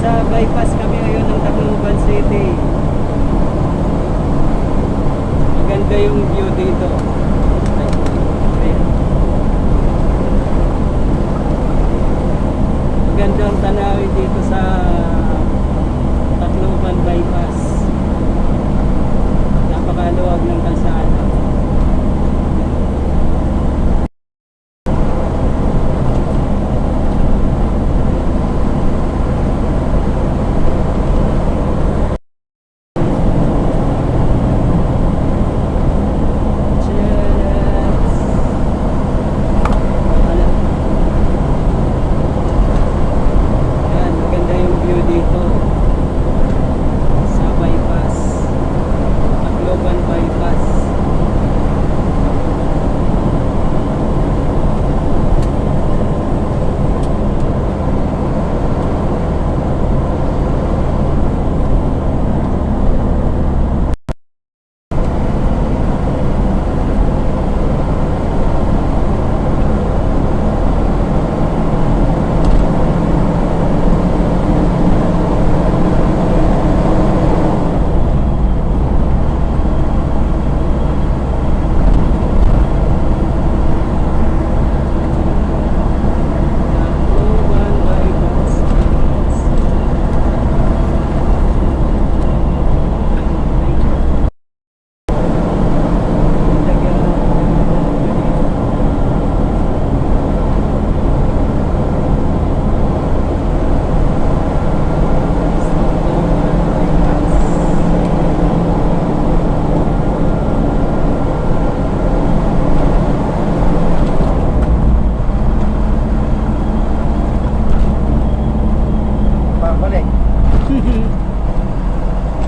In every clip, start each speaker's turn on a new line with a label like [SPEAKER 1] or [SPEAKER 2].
[SPEAKER 1] Nasa bypass kami ngayon ng Tacloban City. Maganda yung view dito. Ayan. Maganda ang tanawin dito sa Tacloban bypass. Napakaluwag ng kalsada.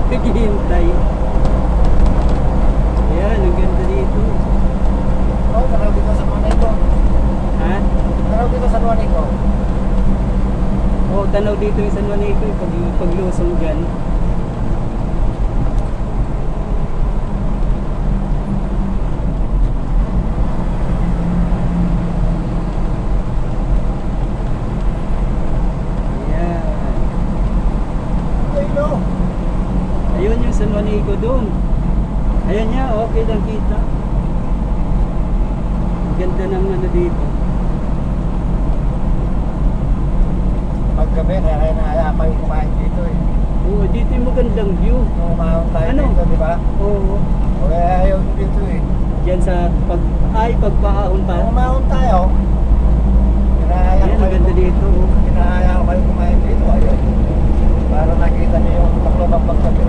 [SPEAKER 1] Naghihintay. Ayan, ang ganda dito.
[SPEAKER 2] Oh, tanaw dito sa Juanico.
[SPEAKER 1] Ha?
[SPEAKER 2] Tanaw dito sa Juanico.
[SPEAKER 1] Oo, tanaw dito yung San Juanico, paglusong dyan. Ayun yung San Juanico doon. Ayan niya, okay lang kita. Ganda ng ano dito.
[SPEAKER 2] Paggabi, kaya na kayo kumain dito eh.
[SPEAKER 1] Oo, dito yung magandang view.
[SPEAKER 2] Kumahon tayo
[SPEAKER 1] Ano?
[SPEAKER 2] dito, di ba?
[SPEAKER 1] Oo.
[SPEAKER 2] O kaya ayaw dito eh.
[SPEAKER 1] Diyan sa pagpaahon pa.
[SPEAKER 2] Kumahon tayo.
[SPEAKER 1] Ayan, ang ganda dito.
[SPEAKER 2] Kinahaya ko kayo kumain dito. Ayun. Para nakita niyo yung Tacloban paggabi.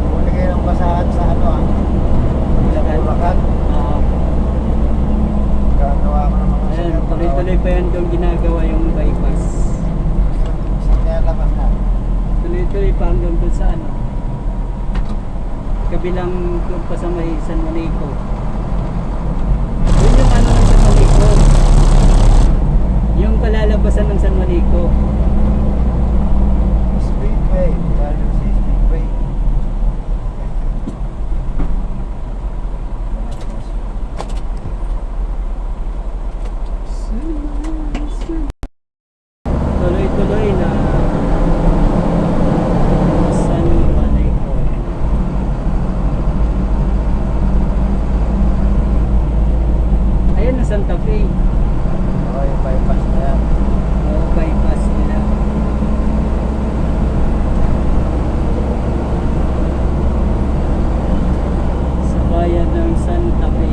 [SPEAKER 2] Huli kayo ng basahan sa ano ah. Bulacan.
[SPEAKER 1] Oo.
[SPEAKER 2] Gagawa ko ng mga
[SPEAKER 1] Ayan, tuloy-tuloy pa yan doon ginagawa yung bypass.
[SPEAKER 2] Sinyal naman na.
[SPEAKER 1] Tuloy-tuloy pa hanggang doon sa ano. Kabilang doon pa sa may San Juanico. Yun yung ano ng San Juanico. Yung kalalabasan ng San Juanico.
[SPEAKER 2] Speedway. Dahil si Speedway.
[SPEAKER 1] Tuloy-tuloy na San Juanico. Ayan na Santa Fe.
[SPEAKER 2] Oh, yung bypass na yan.
[SPEAKER 1] Oo, bypass nila. Sa bayan ng Santa Fe.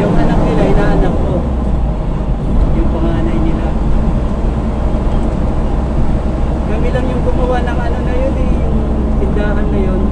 [SPEAKER 1] Yung anak nila, inaanak ko. Yung panganay nila. Kami lang yung gumawa ng ano na yun eh, yung tindahan na yun.